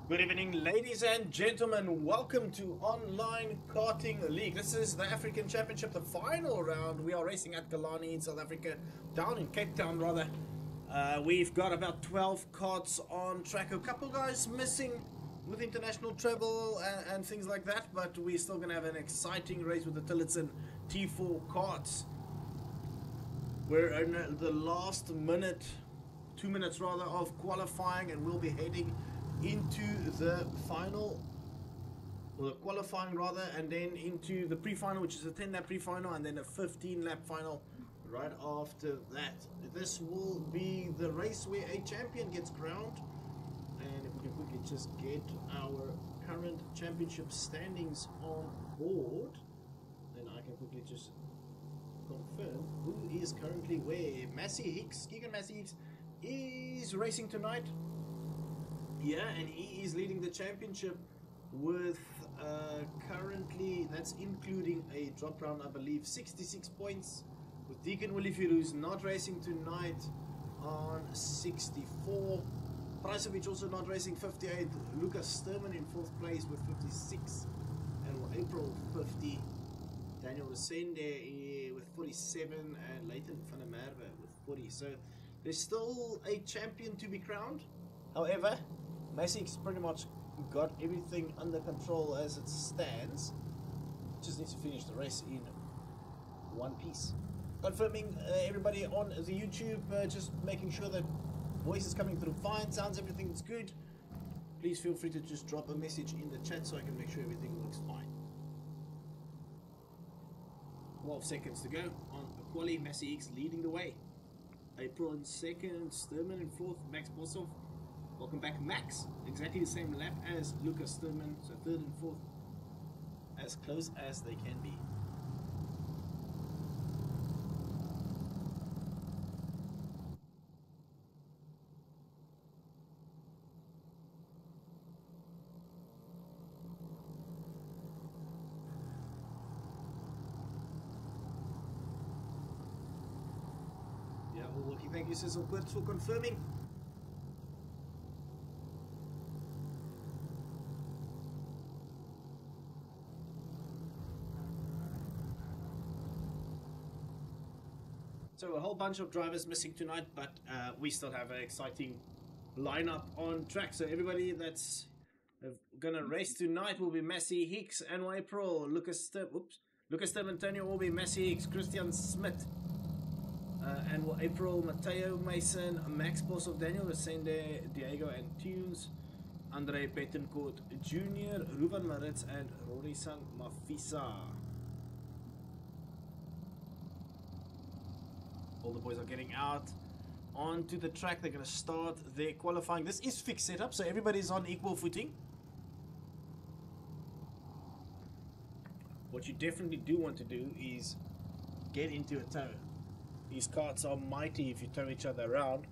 Good evening, ladies and gentlemen. Welcome to Online Karting League. This is the African Championship, the final round. We are racing at Killarney in South Africa, down in Cape Town rather. We've got about 12 karts on track. A couple guys missing with international travel and things like that, but we're still going to have an exciting race with the Tillotson T4 karts. We're in the last minute, 2 minutes rather, of qualifying, and we'll be heading into the final, or the qualifying rather, and then into the pre-final, which is a 10-lap pre-final, and then a 15-lap final right after that. This will be the race where a champion gets crowned, and if we can quickly just get our current championship standings on board, then I can quickly just confirm who is currently where. Massey Hicks, Keegan Massey Hicks is racing tonight. Yeah, and he is leading the championship with currently, that's including a drop round, I believe, 66 points, with Deacon Willifield, who's not racing tonight, on 64. Priceovich also not racing, 58. Lucas Sturman in 4th place with 56, and April 50. Daniel Resende with 47, and Leighton van der Merwe with 40. So there's still a champion to be crowned. However, Massey's pretty much got everything under control as it stands. Just needs to finish the race in one piece. Confirming everybody on the YouTube, just making sure that voice is coming through fine, sounds, everything's good. Please feel free to just drop a message in the chat so I can make sure everything looks fine. 12 seconds to go on the quali. Massey X leading the way. April in 2nd, Sturman in 4th, Max Bossoff. Welcome back, Max. Exactly the same lap as Lucas Sturman, so 3rd and 4th. As close as they can be. Yeah, all working. Thank you, Cecil Quirts, for confirming. So a whole bunch of drivers missing tonight, but we still have an exciting lineup on track. So everybody that's gonna race tonight will be Massey Hicks, Anway Pro, Lucas Sturm, Antonio will be Massey Hicks, Christian Smith, and April, Mateo Mason, Max Bossoff, Daniel Resende, Diego and Tunes, Andre Betancourt Jr., Ruben Maritz, and Rory-san Mafisa. All the boys are getting out onto the track. They're going to start their qualifying. This is fixed setup, so everybody's on equal footing. What you definitely do want to do is get into a tow. These karts are mighty if you tow each other around,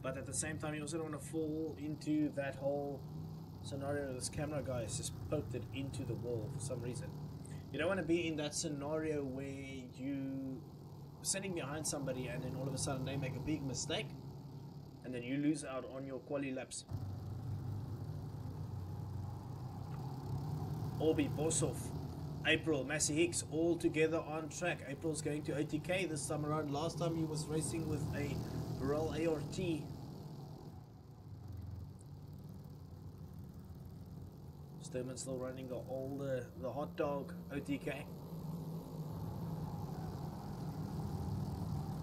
but at the same time you also don't want to fall into that whole scenario. This camera guy has just poked it into the wall for some reason. You don't want to be in that scenario where you sitting behind somebody and then all of a sudden they make a big mistake and then you lose out on your quali laps. Orby, Bossoff, April, Massey Hicks all together on track. April's going to OTK this time around. Last time he was racing with a Burrell ART. Sturman still running the hot dog OTK.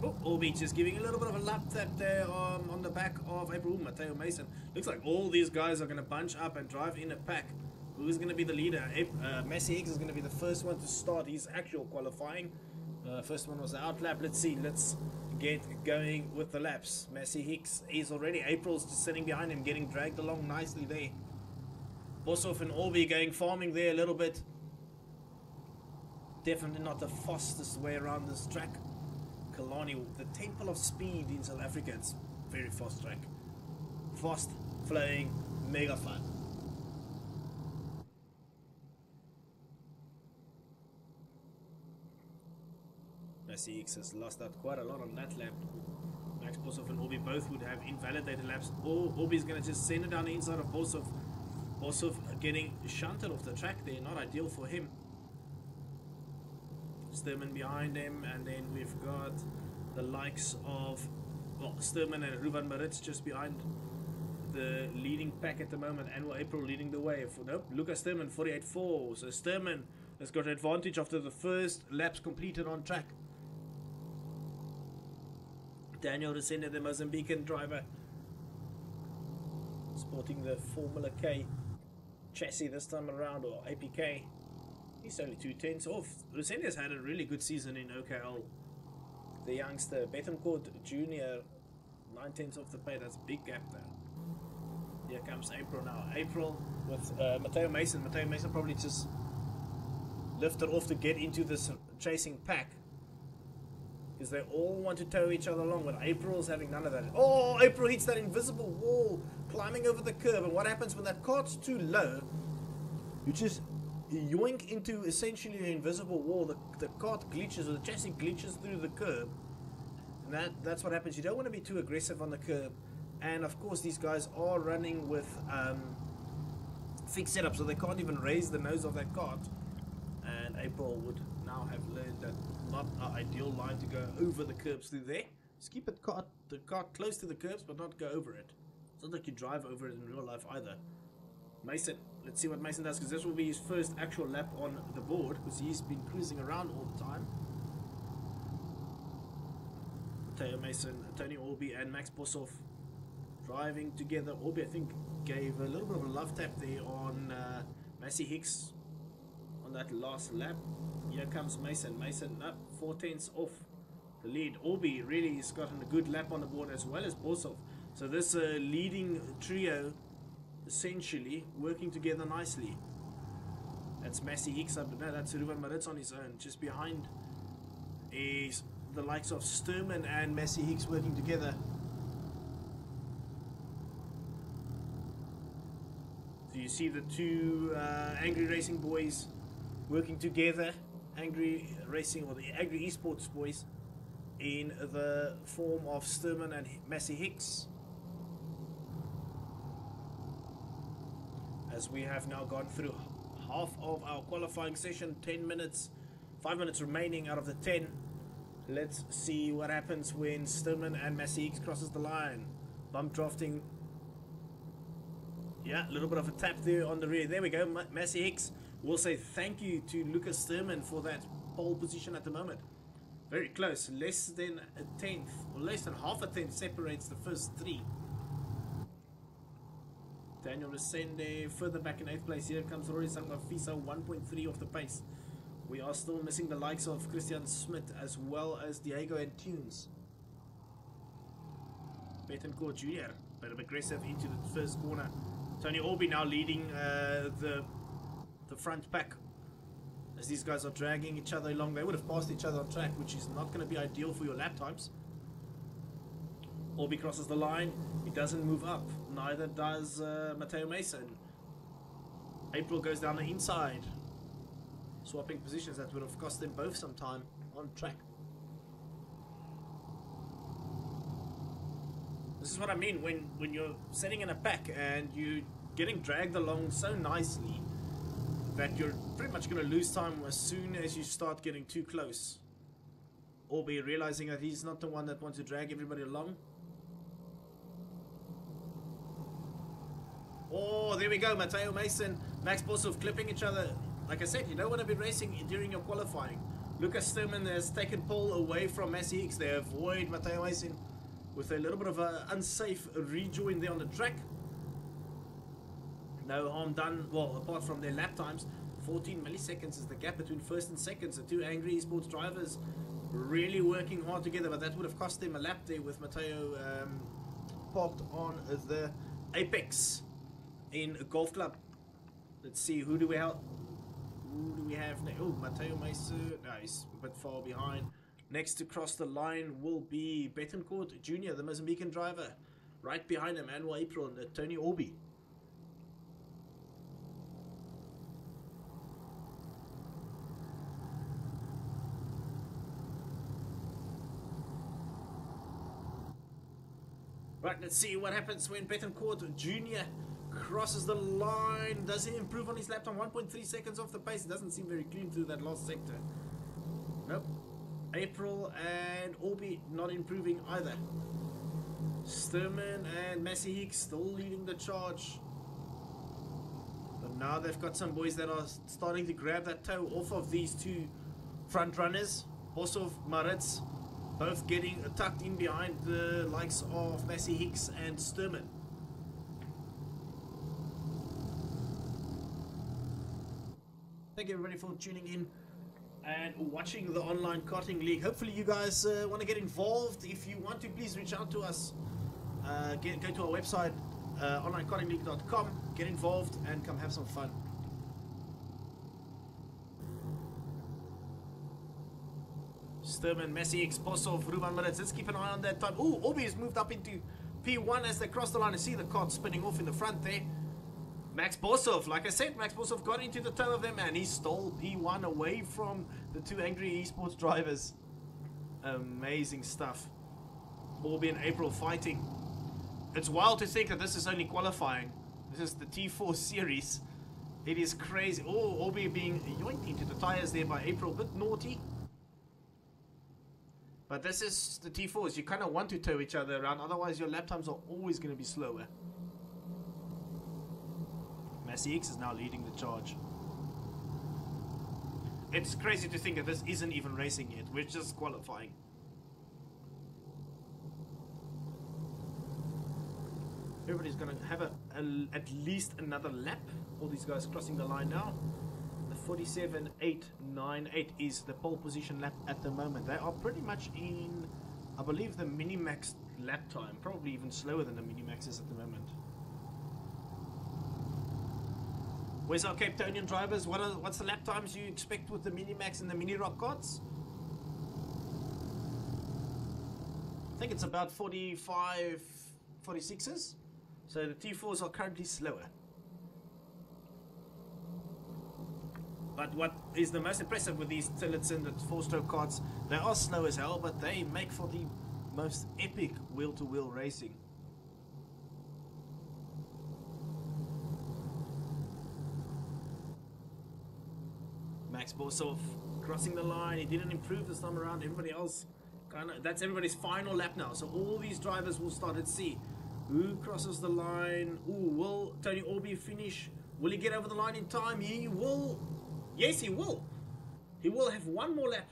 Oh, Orby just giving a little bit of a lap tap there on the back of April. Ooh, Mateo Mason. Looks like all these guys are going to bunch up and drive in a pack. Who's going to be the leader? Massey Hicks is going to be the first one to start his actual qualifying. First one was the out lap. Let's see. Let's get going with the laps. Massey Hicks is already. April's just sitting behind him, getting dragged along nicely there. Bossoff and Orby going farming there a little bit. Definitely not the fastest way around this track. Killarney, the temple of speed in South Africa. It's a very fast track. Fast, flowing, mega fun. Massey Hicks has lost out quite a lot on that lap. Max Bosov and Orbi both would have invalidated laps. Orbi's going to just send it down the inside of Bosov. Bosov getting shunted off the track there, not ideal for him. Sturman behind him, and then we've got the likes of, well, Sturman and Ruvan Maritz just behind the leading pack at the moment. And April leading the way. Nope, Lucas Sturman 48.4. So Sturman has got advantage after the first laps completed on track. Daniel Resende, the Mozambican driver, sporting the Formula K chassis this time around, or APK. He's only 2/10 off. Resende has had a really good season in OKL. The youngster, Betancourt Jr., 9/10 off the pay. That's a big gap there. Here comes April now. April with Matteo Mason. Matteo Mason probably just lifted off to get into this chasing pack, because they all want to tow each other along, but April's having none of that. Oh, April hits that invisible wall, climbing over the curb, and what happens when that cart's too low? You just yoink into essentially an invisible wall. The cart glitches, or the chassis glitches through the curb, and that's what happens. You don't want to be too aggressive on the curb, and of course these guys are running with fixed setup, so they can't even raise the nose of that cart. And April would now have learned that not an ideal line to go over the curbs through there. Just keep the cart close to the curbs, but not go over it. It's not like you drive over it in real life either. Mason, let's see what Mason does, because this will be his first actual lap on the board, because he's been cruising around all the time. Matteo Mason, Tony Orbi, and Max Bosov driving together. Orbi, I think, gave a little bit of a love tap there on Massey Hicks on that last lap. Here comes Mason. Mason up 4/10 off the lead. Orbi really has gotten a good lap on the board, as well as Bosov. So this leading trio essentially working together nicely. That's Massey Hicks up, no, that's Ruvan Maritz on his own. Just behind is the likes of Sturman and Massey Hicks working together. So you see the two Angry Racing boys working together. Angry Racing, or the Angry Esports boys, in the form of Sturman and Massey Hicks. As we have now gone through half of our qualifying session, 10 minutes, 5 minutes remaining out of the 10. Let's see what happens when Sturman and Massey Hicks crosses the line. Bump drafting. Yeah, a little bit of a tap there on the rear. There we go. Massey Hicks will say thank you to Lucas Sturman for that pole position at the moment. Very close. Less than a tenth, or less than half a tenth separates the first three. Daniel Resende further back in 8th place. Here comes Rory Sangmafisa, 1.3 off the pace. We are still missing the likes of Christian Smith, as well as Diego and Tunes. Betancourt Jr., bit of aggressive into the first corner. Tony Orbi now leading the front pack, as these guys are dragging each other along. They would have passed each other on track, which is not going to be ideal for your lap times. Orbi crosses the line. He doesn't move up. Neither does Matteo Mason. April goes down the inside, swapping positions. That would have cost them both some time on track. This is what I mean when you're sitting in a pack and you're getting dragged along so nicely that you're pretty much going to lose time as soon as you start getting too close. Orbi realizing that he's not the one that wants to drag everybody along. Oh, there we go. Matteo Mason, Max Bosov clipping each other. Like I said, you don't want to be racing during your qualifying. Lucas Sturman has taken pole away from Massey Hicks. They avoid Matteo Mason with a little bit of an unsafe rejoin there on the track. No harm done, well, apart from their lap times. 14 milliseconds is the gap between first and second. So two Angry Esports drivers really working hard together, but that would have cost them a lap there with Matteo parked on the apex in a golf club. Let's see, who do we have? Who do we have now? Oh, Matteo Mason. No, he's a bit far behind. Next to cross the line will be Betancourt Jr., the Mozambican driver. Right behind him, Manuel April and Tony Orbi. Right, let's see what happens when Betancourt Jr. crosses the line. Does he improve on his lap time? 1.3 seconds off the pace. It doesn't seem very clean through that last sector. Nope. April and Orby not improving either. Sturman and Massey Hicks still leading the charge. But now they've got some boys that are starting to grab that toe off of these two front runners. Also Maritz, both getting tucked in behind the likes of Massey Hicks and Sturman. Thank you everybody for tuning in and watching the online karting league. Hopefully you guys want to get involved. If you want to, please reach out to us. Go to our website, onlinekartingleague.com, get involved and come have some fun. Sturman, Massey Hicks, Posov, Ruben Maritz. Let's keep an eye on that time. Oh, Orby has moved up into P1 as they cross the line. I see the cart spinning off in the front there. Max Bosov, like I said, Max Bosov got into the tail of them and he stole P1 away from the two angry esports drivers. Amazing stuff. Orby and April fighting. It's wild to think that this is only qualifying. This is the T4 series. It is crazy. Oh, Orby being yoinked into the tires there by April. A bit naughty. But this is the T4s. You kind of want to tow each other around. Otherwise, your lap times are always going to be slower. Massey Hicks is now leading the charge. It's crazy to think that this isn't even racing yet. We're just qualifying. Everybody's going to have at least another lap. All these guys crossing the line now. The 47.898 is the pole position lap at the moment. They are pretty much in, I believe, the Minimax lap time. Probably even slower than the Minimax is at the moment. Where's our Cape Townian drivers? What's the lap times you expect with the Minimax and the Mini Rock carts? I think it's about 45, 46s. So the T4s are currently slower. But what is the most impressive with these Tillotson and 4-stroke carts, they are slow as hell, but they make for the most epic wheel-to-wheel racing. Max Bosov crossing the line. He didn't improve this time around. Everybody else that's everybody's final lap now. So all these drivers will start at C. Who crosses the line? Ooh, will Tony Orby finish? Will he get over the line in time? He will. Yes, he will. He will have one more lap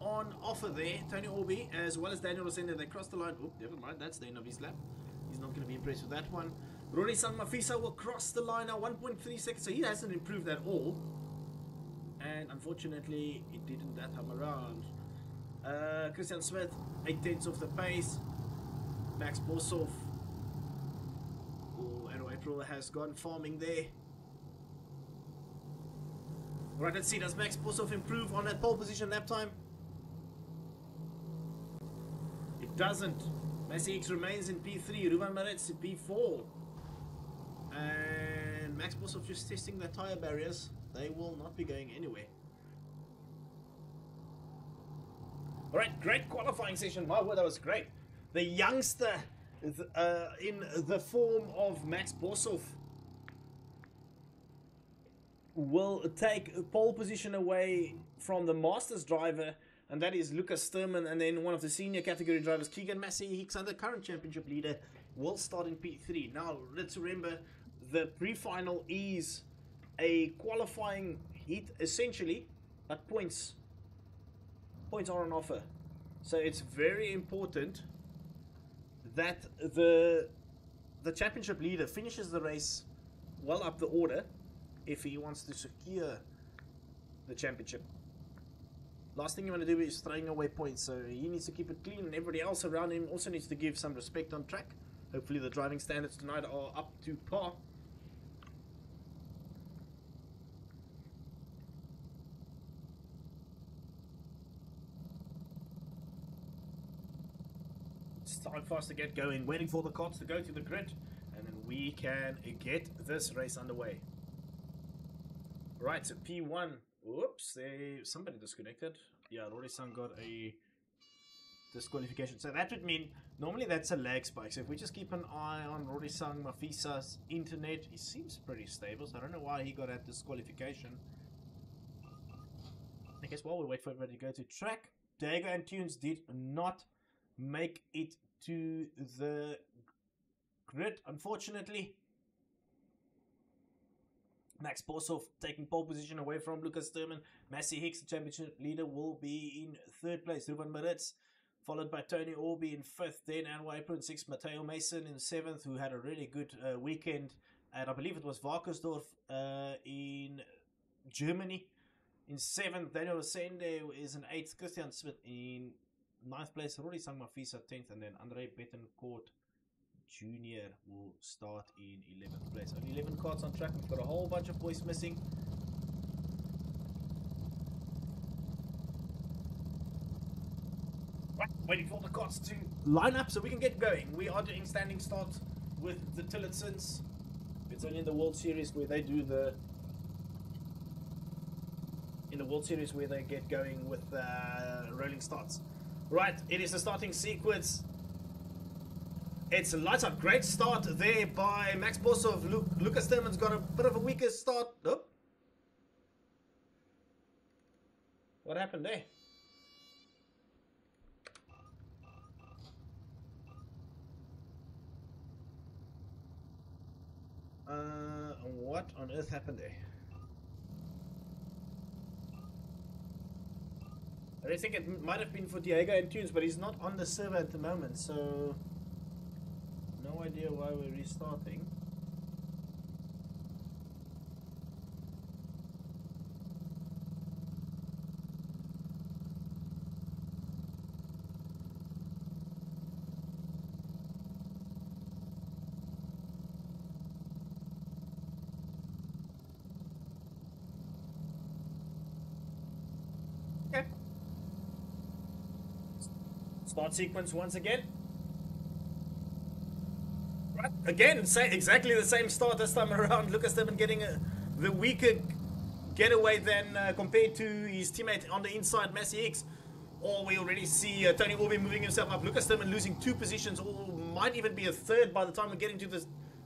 on offer there. Tony Orby as well as Daniel Rosenda. They cross the line. Oh, never mind. That's the end of his lap. He's not going to be impressed with that one. Rory San Mafisa will cross the line now. 1.3 seconds. So he hasn't improved at all. And unfortunately, it didn't that time around. Christian Smith, 8/10 off the pace. Max Bosov. Oh, Arrow April has gone farming there. Right, let's see. Does Max Bosov improve on that pole position lap time? It doesn't. Massey Hicks remains in P3. Ruben Maritz in P4. And Max Bosov just testing the tire barriers. They will not be going anywhere. Alright, great qualifying session. My word, that was great. The youngster in the form of Max Bosov will take pole position away from the Masters driver, and that is Lucas Sturman, and then one of the senior category drivers, Keegan Massey Hicks, and the current championship leader, will start in P3. Now, let's remember, the pre-final is a qualifying heat, essentially, but points are on offer. So it's very important that the championship leader finishes the race well up the order if he wants to secure the championship. Last thing you want to do is throwing away points, so he needs to keep it clean, and everybody else around him also needs to give some respect on track. Hopefully the driving standards tonight are up to par. It's time for us to get going, waiting for the carts to go to the grid, and then we can get this race underway. Right, so P1. Oops, somebody disconnected. Yeah, Rory-san got a disqualification. So that would mean normally that's a lag spike. So if we just keep an eye on Rorisang Mafisa's internet, he seems pretty stable. So I don't know why he got that disqualification. I guess while we wait for everybody to go to track, Diego and Tunes did not make it to the grid, unfortunately. Max Borsov taking pole position away from Lucas Sturman. Massey Hicks, the championship leader, will be in third place. Ruben Maritz, followed by Tony Orby in fifth. Then Anwar April in sixth. Matteo Mason in seventh, who had a really good weekend at, I believe it was Varkersdorf in Germany. In seventh, Daniel Sende is in eighth. Christian Smith in ninth place. Rory Sangmafisa 10th. And then Andre Bettencourt Jr. will start in 11th place. Only 11 cards on track. We've got a whole bunch of boys missing. Right, waiting for the cards to line up so we can get going. We are doing standing start with the Tillotssons. It's only in the World Series where they do the... In the World Series where they get going with rolling starts. Right, it is the starting sequence. It's lights up. Great start there by Max Borsov. Lucas Sturman's got a bit of a weaker start. Oh. What happened there? What on earth happened there? I think it might have been for Diego and Tunes, but he's not on the server at the moment, so no idea why we're restarting. Okay. Start sequence once again. Right, again, say exactly the same start this time around. Lucas Sturman getting the weaker getaway than compared to his teammate on the inside, Massey Hicks. Or we already see Tony Orby moving himself up. Lucas Sturman losing 2 positions, or might even be a third by the time we're getting to the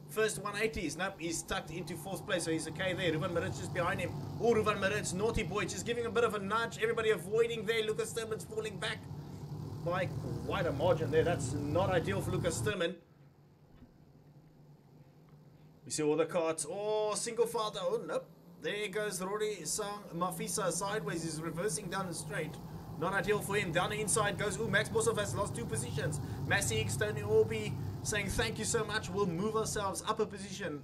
first 180s. Nope, he's tucked into 4th place, so he's okay there. Ruben Maritz just behind him. Oh, Ruben Maritz, naughty boy, just giving a bit of a nudge. Everybody avoiding there. Lucas Sturman's falling back by quite a margin there. That's not ideal for Lucas Sturman. We see all the cards. Oh, single file. Oh, nope. There goes Rory Sang Mafisa sideways. He's reversing down the straight. Not ideal for him. Down the inside goes. Ooh, Max Borsov has lost 2 positions. Massey Hicks, Tony Orby saying thank you so much. We'll move ourselves up a position.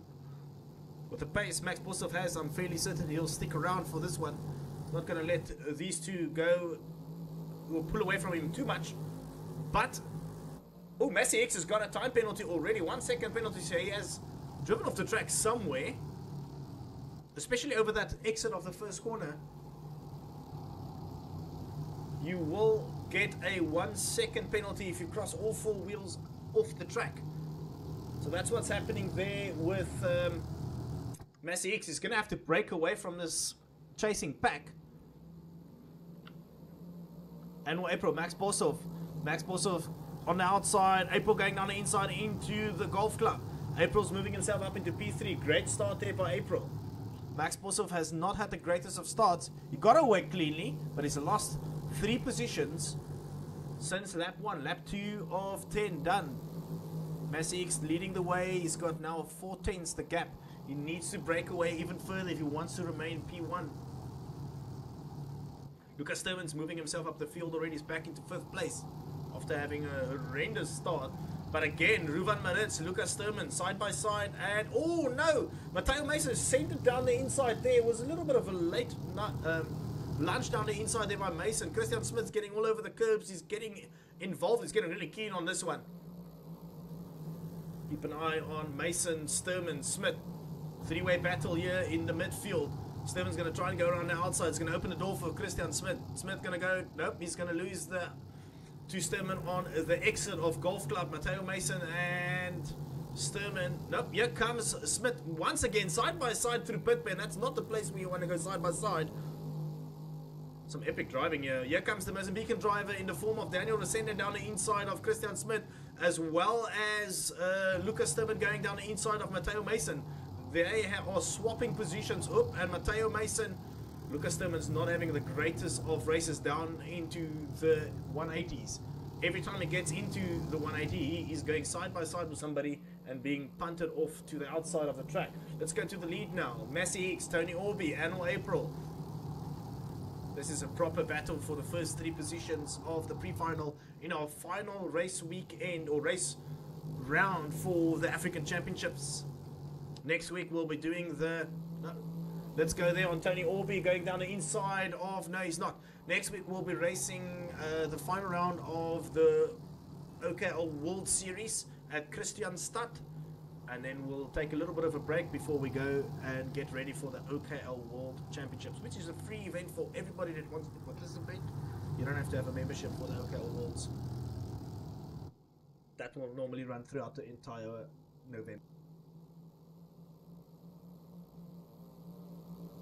With the pace Max Borsov has, I'm fairly certain he'll stick around for this one. Not going to let these two go or pull away from him too much. But, oh, Massey Hicks has got a time penalty already. 1 second penalty, so he has driven off the track somewhere. Especially over that exit of the first corner. You will get a 1 second penalty if you cross all 4 wheels off the track. So that's what's happening there with Massey Hicks. He's going to have to break away from this chasing pack. And April, Max Borsov. Max Borsov on the outside. April going down the inside into the golf club. April's moving himself up into P3. Great start there by April. Max Borsov has not had the greatest of starts. He got away cleanly, but he's lost 3 positions since lap 1. Lap 2 of 10 done. Massey Hicks leading the way. He's got now 4 tenths the gap. He needs to break away even further if he wants to remain P1. Lucas Sturman's moving himself up the field already. He's back into 5th place after having a horrendous start. But again, Ruben Maritz, Lucas Sturman side by side, and oh no! Matteo Mason sent it down the inside there. It was a little bit of a late lunge down the inside there by Mason. Christian Smith's getting all over the curbs. He's getting involved. He's getting really keen on this one. Keep an eye on Mason, Sturman, Smith. 3-way battle here in the midfield. Sturman's going to try and go around the outside. It's going to open the door for Christian Smith. Smith going to go, nope, he's going to lose the to Sturman on the exit of Golf Club. Matteo Mason and Sturman. Nope, here comes Smith once again, side by side through pit pen. That's not the place where you want to go side by side. Some epic driving here. Here comes the Mozambican driver in the form of Daniel Resende down the inside of Christian Smith, as well as Lucas Sturman going down the inside of Matteo Mason. They are swapping positions up, and Matteo Mason, Lucas Sturman's not having the greatest of races down into the 180s. Every time he gets into the 180, he is going side by side with somebody and being punted off to the outside of the track. Let's go to the lead now. Massey Hicks, Tony Orby, Annual April. This is a proper battle for the first 3 positions of the pre-final in our final race weekend or race round for the African Championships. Next week we'll be doing the... No, let's go there on Tony Orby going down the inside of... No, he's not. Next week we'll be racing the final round of the OKL World Series at Christianstad. And then we'll take a little bit of a break before we go and get ready for the OKL World Championships, which is a free event for everybody that wants to participate. You don't have to have a membership for the OKL Worlds. That will normally run throughout the entire November.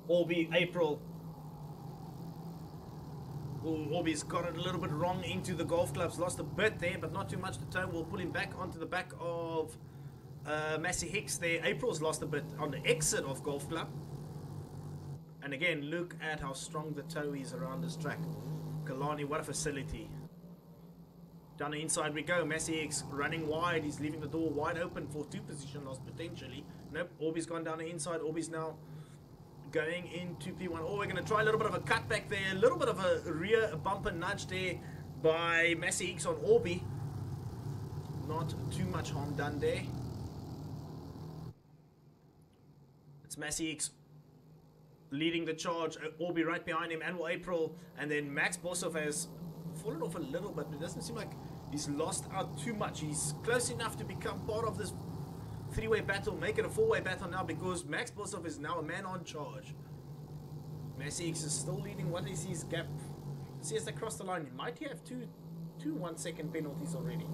Orby, April. Orby's got it a little bit wrong into the golf clubs. Lost a bit there, but not too much to tow. We'll pull him back onto the back of Massey Hicks there. April's lost a bit on the exit of golf club. And again, look at how strong the tow is around this track. Killarney, what a facility. Down the inside we go. Massey Hicks running wide. He's leaving the door wide open for 2 position loss potentially. Nope, Orby's gone down the inside. Orby's now going into P1. Oh, we're going to try a little bit of a cutback there. A little bit of a rear bumper nudge there by Massey Hicks on Orby. Not too much harm done there. It's Massey Hicks leading the charge. Orby right behind him. Annual April. And then Max Boshoff has fallen off a little bit. It doesn't seem like he's lost out too much. He's close enough to become part of this 3-way battle, make it a 4-way battle now, because Max Boshoff is now a man on charge. Massey Hicks is still leading. What is his gap? See, as they cross the line, might he have two 1-second penalties already?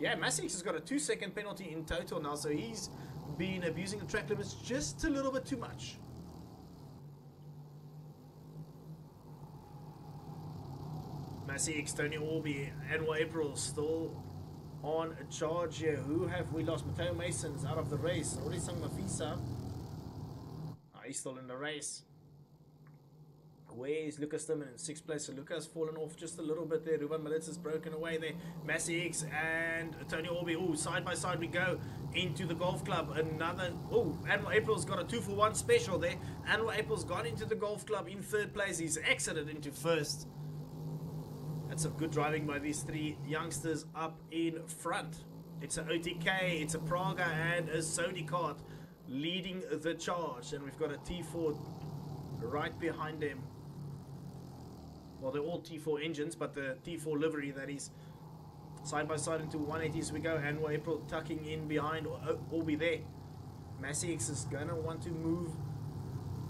Yeah, Massey Hicks has got a 2-second penalty in total now, so he's been abusing the track limits just a little bit too much. Massey Hicks, Tony Orby, Annual April still on charge here. Who have we lost? Matteo Mason's out of the race. Orisang Mafisa. He's still in the race. Where is Lucas Sturman in 6th place? So Lucas fallen off just a little bit there. Ruben Melitza's broken away there. Massey Hicks and Tony Orby. Oh, side by side we go into the golf club. Another. Oh, Annual April's got a 2-for-1 special there. Annual April's gone into the golf club in 3rd place. He's exited into 1st. That's some good driving by these 3 youngsters up in front. It's an OTK, it's a Praga, and a Sony kart leading the charge. And we've got a T4 right behind them. Well, they're all T4 engines, but the T4 livery, that is. Side by side into 180s we go. Annual April tucking in behind Orby there. Massey Hicks is going to want to move.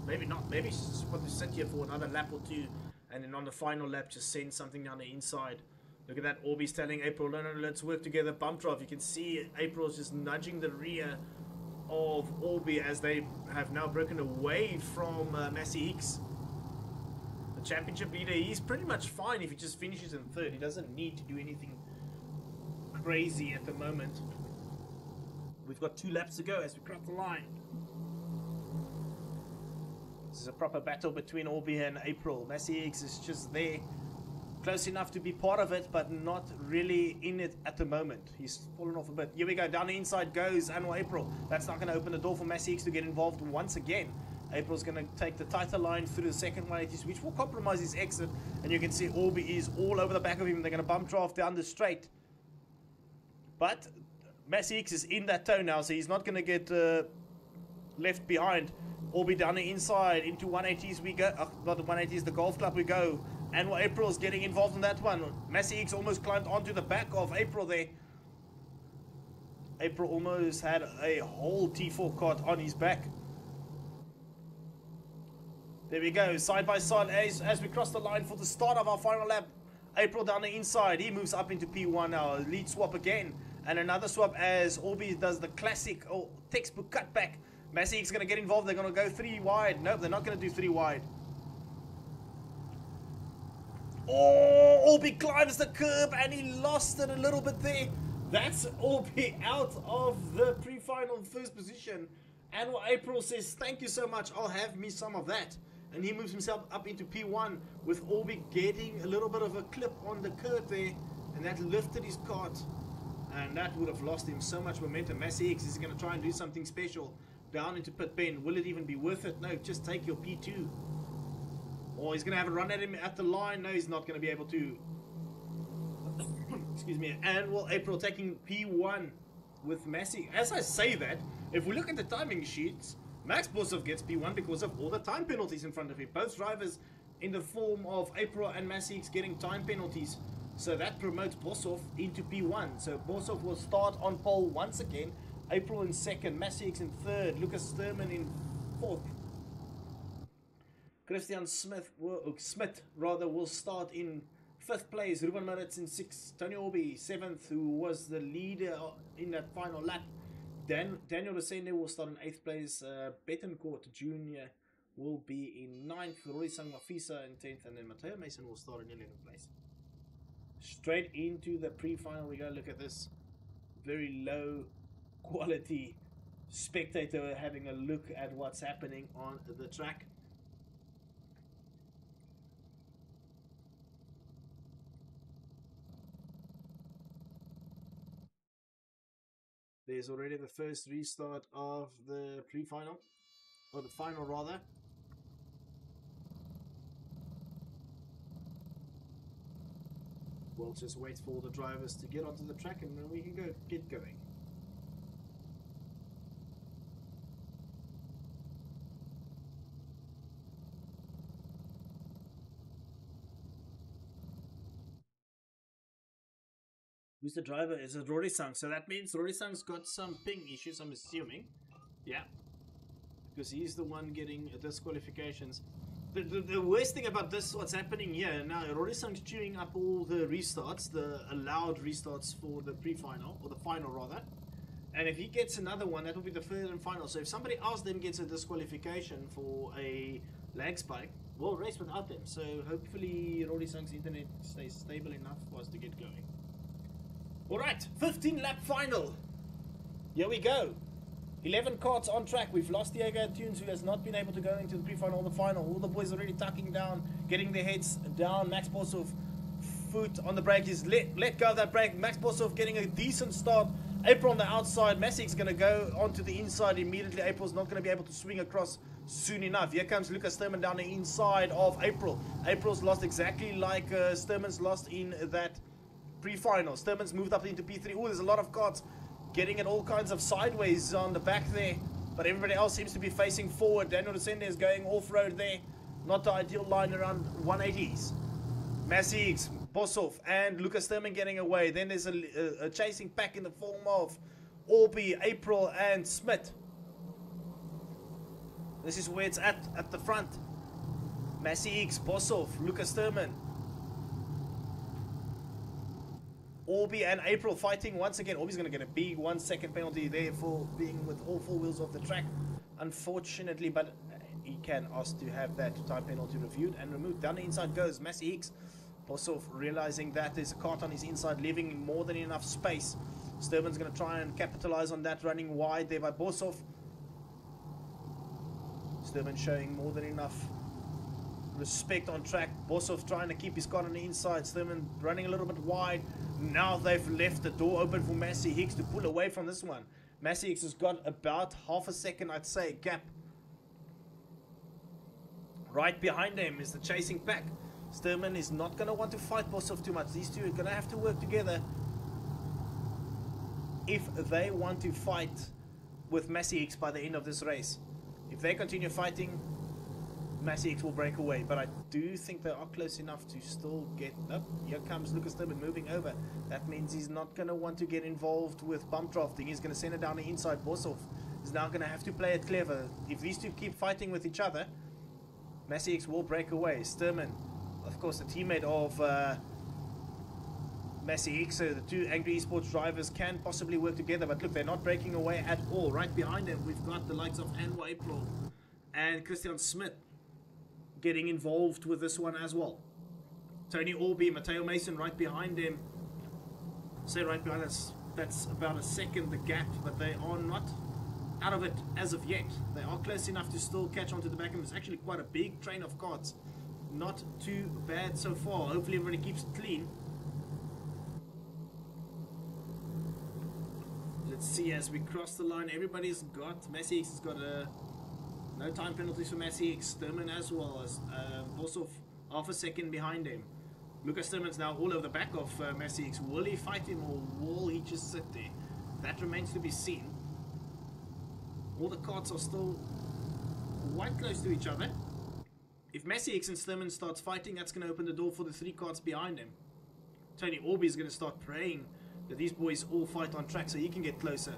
Maybe not. Maybe she's just want to sit here for another lap or 2. And then on the final lap, just send something down the inside. Look at that. Orby's telling April, no, let's work together. Bump drive. You can see April's just nudging the rear of Orby as they have now broken away from Massey Hicks. The championship leader, he's pretty much fine if he just finishes in 3rd. He doesn't need to do anything crazy at the moment. We've got 2 laps to go as we cross the line. This is a proper battle between Orby and April. Massey Hicks is just there, close enough to be part of it, but not really in it at the moment. He's fallen off a bit. Here we go. Down the inside goes Annual April. That's not going to open the door for Massey Hicks to get involved once again. April's going to take the tighter line through the second 180s, which will compromise his exit. And you can see Orby is all over the back of him. They're going to bump draft down the straight. But Massey Hicks is in that tow now, so he's not going to get left behind. Orby down the inside into 180s we go. Not the 180s, the golf club we go. And April's getting involved in that one. Massey Hicks almost climbed onto the back of April there. April almost had a whole T4 kart on his back. There we go, side by side as we cross the line for the start of our final lap. April down the inside, he moves up into P1 now. Lead swap again, and another swap as Orby does the classic textbook cutback. Massey Hicks going to get involved. They're going to go 3 wide. Nope, they're not going to do 3 wide. Oh, Orby climbs the curb and he lost it a little bit there. That's Orby out of the pre-final first position. And what April says, thank you so much, I'll have me some of that. And he moves himself up into P1 with Orby getting a little bit of a clip on the curb there. And that lifted his cart. And that would have lost him so much momentum. Massey X is going to try and do something special down into pit pen. Will it even be worth it? No, just take your P2. Or he's going to have a run at him at the line. No, he's not going to be able to. Excuse me. And well, April taking P1 with Massey. As I say that, if we look at the timing sheets, Max Bosov gets P1 because of all the time penalties in front of him. Both drivers in the form of April and Massey getting time penalties. So that promotes Bosov into P1. So Bosov will start on pole once again. April in second, Massey in third, Lucas Sturman in fourth. Christian Smith will start in fifth place. Ruben Maritz in sixth. Tony Orby seventh, who was the leader in that final lap. Daniel Resende will start in eighth place. Betancourt Jr. will be in ninth. Roy Sangmafisa in 10th. And then Matteo Mason will start in 11th place. Straight into the pre-final we go. Look at this very low quality spectator having a look at what's happening on the track. There's already the first restart of the pre-final, or the final rather. We'll just wait for the drivers to get onto the track and then we can get going. Who's the driver? Is it Rory Sang? So that means Rory Sang's got some ping issues, I'm assuming. Yeah. Because he's the one getting disqualifications. The worst thing about this, what's happening here, now Rory Sang's chewing up all the restarts, the allowed restarts for the pre-final, or the final rather. And if he gets another one, that will be the third and final. So if somebody else then gets a disqualification for a lag spike, we'll race without them. So hopefully Rory Sang's internet stays stable enough for us to get going. Alright, 15 lap final. Here we go. 11 carts on track. We've lost Diego Tunes, who has not been able to go into the pre-final or the final. All the boys already tucking down, getting their heads down. Max Bosov, foot on the brake. He's let go of that brake. Max Bosov getting a decent start. April on the outside. Massey's going to go onto the inside immediately. April's not going to be able to swing across soon enough. Here comes Lucas Sturman down the inside of April. April's lost exactly like Sturman's lost in that pre-final. Sturman's moved up into P3. Oh, there's a lot of carts getting it all kinds of sideways on the back there, but everybody else seems to be facing forward. Daniel Resende is going off-road there. Not the ideal line, around 180s. Massey, Bosov and Lucas Sturman getting away. Then there's a chasing pack in the form of Orby, April and Smith. This is where it's at the front. Massey, Bosov, Lucas Sturman, Orby and April fighting once again. Orby's going to get a big 1 second penalty there for being with all four wheels off the track, unfortunately, but he can ask to have that time penalty reviewed and removed. Down the inside goes Massey Hicks. Bosov realizing that there's a cart on his inside, leaving more than enough space. Sturman's going to try and capitalize on that, running wide there by Bosov. Sturman showing more than enough respect on track. Bosov trying to keep his cart on the inside. Sturman running a little bit wide. Now they've left the door open for Massey Hicks to pull away from this one. Massey Hicks has got about half a second, I'd say, gap. Right behind him is the chasing pack. Sturman is not going to want to fight Bosov too much. These two are going to have to work together if they want to fight with Massey Hicks by the end of this race. If they continue fighting, Massey Hicks will break away, but I do think they are close enough to still get up. Here comes Lucas Sturman moving over. That means he's not going to want to get involved with bump drafting. He's going to send it down the inside. Bosov is now going to have to play it clever. If these two keep fighting with each other, Massey Hicks will break away. Sturman, of course, a teammate of Massey Hicks, so the two Angry Esports drivers can possibly work together, but look, they're not breaking away at all. Right behind them, we've got the likes of Anwa April and Christian Smith getting involved with this one as well. Tony Orby, Matteo Mason right behind him. Say right behind us. That's about a second the gap, but they are not out of it as of yet. They are close enough to still catch on to the back, and it's actually quite a big train of carts. Not too bad so far. Hopefully everybody keeps it clean. Let's see as we cross the line. Everybody's got, Massey X has got no time penalties for Massey X. Sturman as well as also half a second behind him. Lucas Sturman's now all over the back of Massey X. Will he fight him or will he just sit there? That remains to be seen. All the carts are still quite close to each other. If Massey X and Sturman starts fighting, that's going to open the door for the 3 carts behind him. Tony Orby is going to start praying that these boys all fight on track so he can get closer.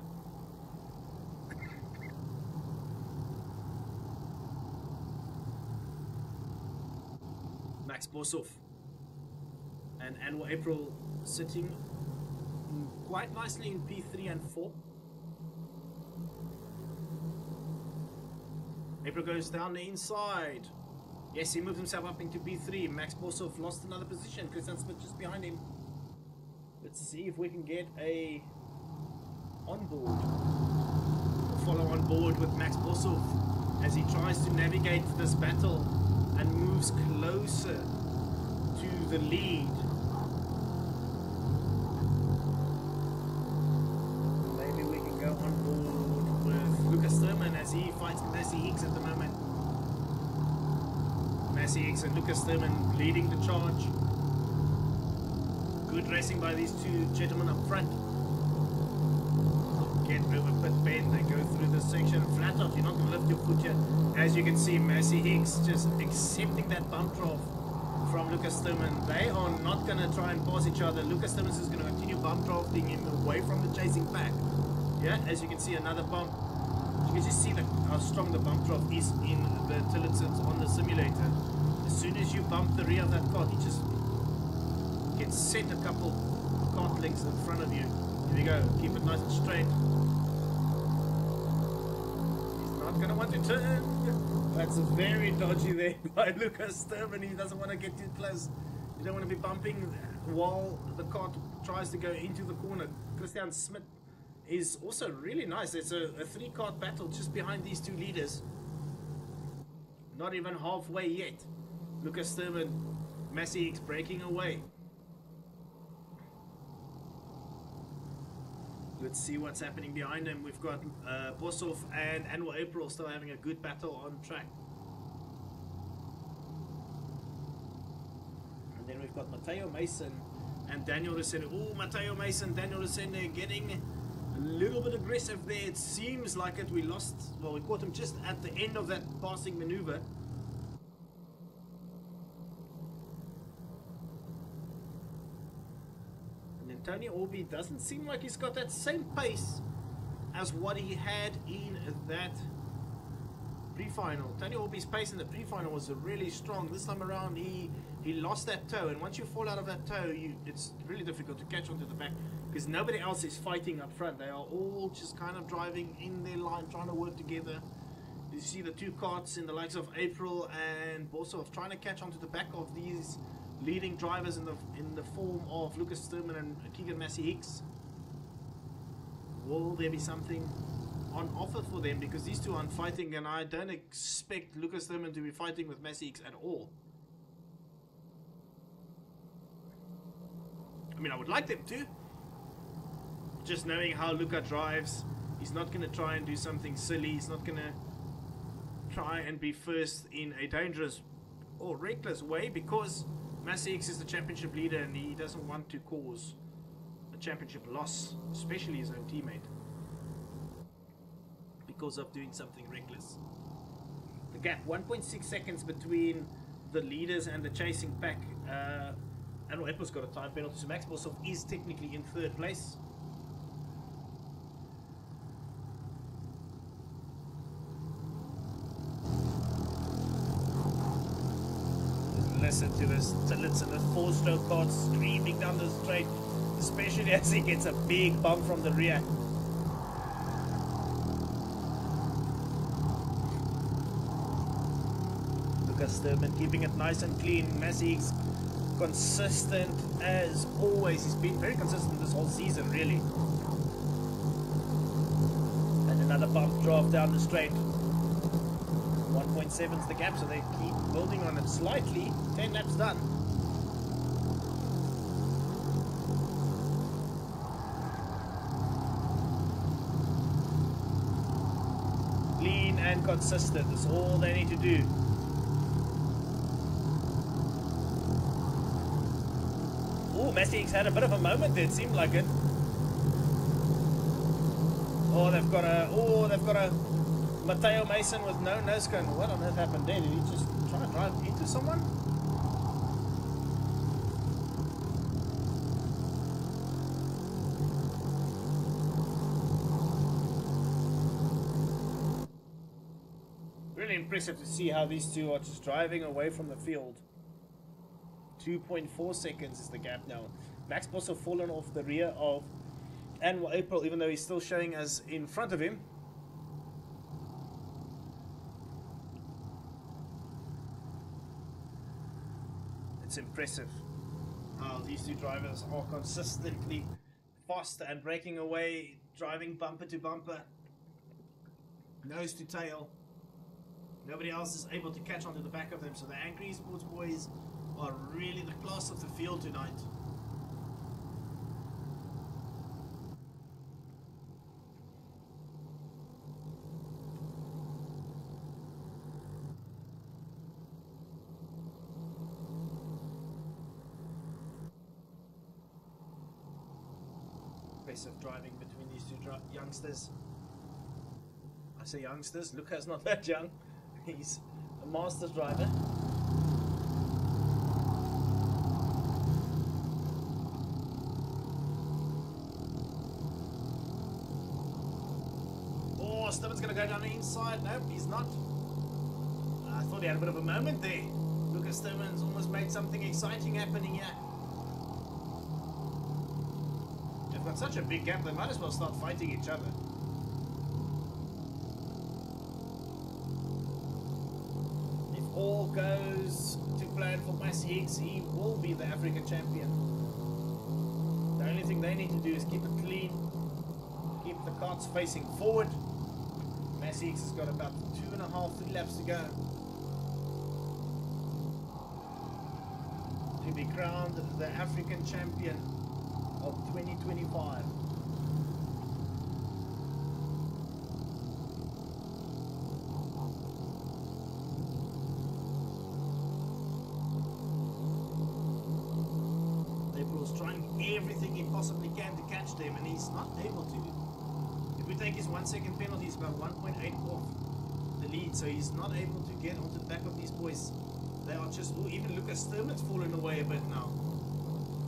Max Boshoff and Anwar April sitting quite nicely in P3 and 4. April goes down the inside. Yes, he moved himself up into P3. Max Boshoff lost another position. Christian Smith just behind him. Let's see if we can get a onboard. Follow on board with Max Boshoff as he tries to navigate this battle and moves closer to the lead. Maybe we can go on board with Lucas Sturman as he fights Massey X at the moment. Massey X and Lucas Sturman leading the charge. Good racing by these 2 gentlemen up front. Get over pit bend, they go through this section flat out. You're not going to lift your foot here. As you can see, Massey X just accepting that bump draft from Lucas Sturman. They are not going to try and pass each other. Lucas Sturman is going to continue bump drafting him away from the chasing pack. Yeah, as you can see, another bump. You can just see how strong the bump draft is in the Tillotson on the simulator. As soon as you bump the rear of that cart, you just get set a couple cart lengths in front of you. Here we go. Keep it nice and straight. He's not going to want to turn. That's very dodgy there by Lucas Sturman. He doesn't want to get too close. You don't want to be bumping while the cart tries to go into the corner. Christian Smith is also really nice. It's a 3-cart battle just behind these 2 leaders. Not even halfway yet. Lucas Sturman, Massey X breaking away. Let's see what's happening behind him. We've got Boshoff and Anwar April still having a good battle on track. And then we've got Matteo Mason and Daniel Resende. Oh, Matteo Mason, Daniel Resende getting a little bit aggressive there. It seems like it. We lost, well, we caught him just at the end of that passing maneuver. Tony Orby doesn't seem like he's got that same pace as what he had in that pre-final. Tony Orby's pace in the pre-final was really strong. This time around he lost that toe, and once you fall out of that toe, it's really difficult to catch onto the back because nobody else is fighting up front. They are all just kind of driving in their line, trying to work together. You see the 2 carts in the likes of April and Boshoff trying to catch onto the back of these leading drivers in the form of Lucas Sturman and Keegan Massey X. Will there be something on offer for them? Because these 2 aren't fighting, and I don't expect Lucas Sturman to be fighting with Massey X at all. I mean, I would like them to. Just knowing how Luca drives, he's not going to try and do something silly. He's not going to try and be first in a dangerous or reckless way, because Massey X is the championship leader and he doesn't want to cause a championship loss, especially his own teammate, because of doing something reckless. The gap, 1.6 seconds between the leaders and the chasing pack. Anwar April's got a time penalty, so Max Boshoff is technically in 3rd place. Listen to this Tillotson, the 4-stroke cart streaming down the straight, especially as he gets a big bump from the rear. Lucas Sturman keeping it nice and clean. Massey X consistent as always. He's been very consistent this whole season, really. And another bump draft down the straight. 1.7 is the gap, so they keep building on it slightly. 10 laps done. Clean and consistent, that's all they need to do. Oh, Massey had a bit of a moment there, it seemed like it. Oh, they've got a Matteo Mason with no nose cone. What on earth happened there? Did he just try and drive into someone? Really impressive to see how these two are just driving away from the field. 2.4 seconds is the gap now. Max Boss fallen off the rear of Anwar April, even though he's still showing as in front of him. It's impressive how these two drivers are consistently fast and breaking away, driving bumper to bumper, nose to tail. Nobody else is able to catch onto the back of them, so the Angry Sports boys are really the class of the field tonight. Impressive driving between these two youngsters. I say youngsters, Luca's not that young. He's a Masters driver. Oh, Stubborn's going to go down the inside. Nope, he's not. I thought he had a bit of a moment there. Lucas Stubborn's almost made something exciting happening here. They've got such a big gap, they might as well start fighting each other. All goes to plan for Massey Hicks, he will be the African champion. The only thing they need to do is keep it clean, keep the carts facing forward. Massey Hicks has got about 2.5-3 laps to go to be crowned the African champion of 2025. Trying everything he possibly can to catch them, and he's not able to. If we take his 1 second penalty, he's about 1.8 off the lead, so he's not able to get onto the back of these boys. They are just, even Lucas Sturman's fallen away a bit now.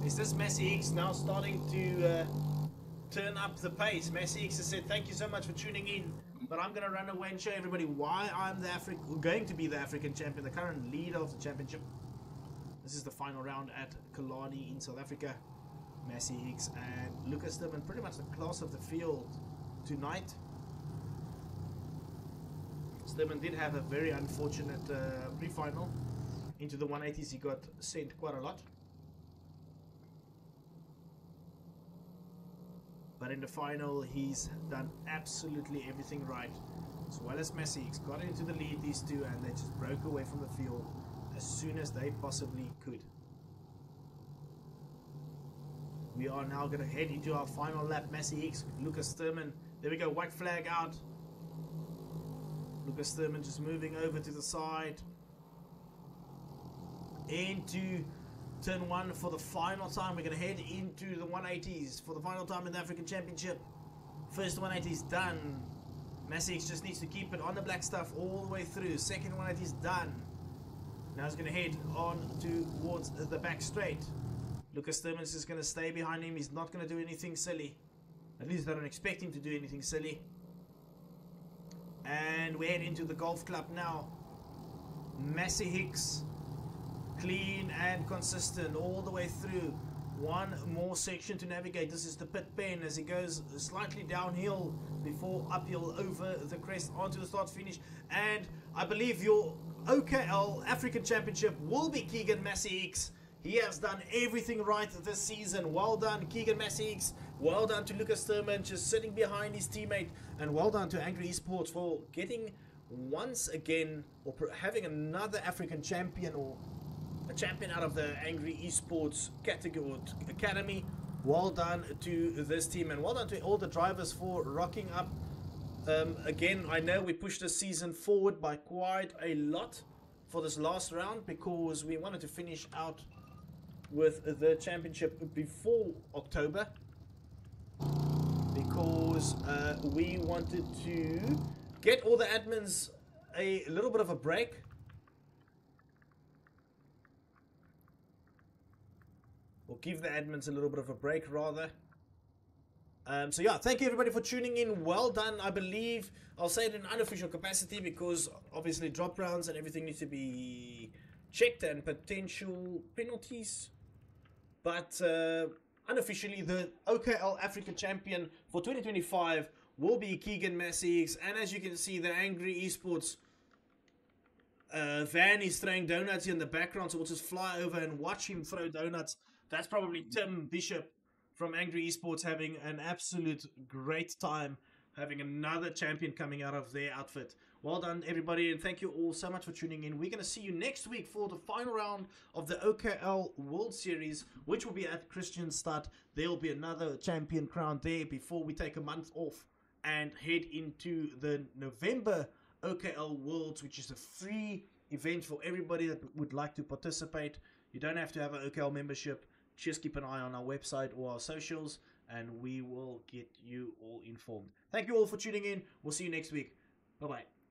Is this Massey Hicks now starting to turn up the pace? Massey Hicks has said, thank you so much for tuning in, but I'm going to run away and show everybody why I'm going to be the African champion, the current leader of the championship. This is the final round at Killarney in South Africa. Massey Hicks and Lucas Sturman, pretty much the class of the field tonight. Sturman did have a very unfortunate pre-final. Into the 180s he got sent quite a lot. But in the final he's done absolutely everything right. As well as Massey Hicks got into the lead, these two, and they just broke away from the field as soon as they possibly could. We are now going to head into our final lap. Massey Hicks, Lucas Sturman. There we go, white flag out. Lucas Sturman just moving over to the side. Into turn 1 for the final time. We're going to head into the 180s for the final time in the African Championship. First 180 is done. Massey Hicks just needs to keep it on the black stuff all the way through. Second 180 is done. Now he's going to head on towards the back straight. Lucas Sturman is going to stay behind him. He's not going to do anything silly. At least I don't expect him to do anything silly. And we head into the golf club now. Massey Hicks, clean and consistent all the way through. One more section to navigate. This is the pit pen as he goes slightly downhill before uphill over the crest onto the start finish. And I believe your OKL African Championship will be Keegan Massey Hicks. He has done everything right this season. Well done, Keegan Massix. Well done to Lucas Thurman, just sitting behind his teammate. And well done to Angry Esports for getting once again, or having another African champion, or a champion out of the Angry Esports category or academy. Well done to this team, and well done to all the drivers for rocking up. Again, I know we pushed this season forward by quite a lot for this last round, because we wanted to finish out with the championship before October, because we wanted to get all the admins a little bit of a break. Or give the admins a little bit of a break, rather. So yeah, thank you everybody for tuning in. Well done. I believe I'll say it in unofficial capacity, because obviously drop rounds and everything needs to be checked, and potential penalties. But unofficially, the OKL Africa champion for 2025 will be Keegan Massix. And as you can see, the Angry Esports van is throwing donuts in the background, so we'll just fly over and watch him throw donuts. That's probably Tim Bishop from Angry Esports having an absolute great time, having another champion coming out of their outfit. Well done, everybody, and thank you all so much for tuning in. We're going to see you next week for the final round of the OKL World Series, which will be at Christianstadt. There will be another champion crowned there before we take a month off and head into the November OKL Worlds, which is a free event for everybody that would like to participate. You don't have to have an OKL membership. Just keep an eye on our website or our socials, and we will get you all informed. Thank you all for tuning in. We'll see you next week. Bye-bye.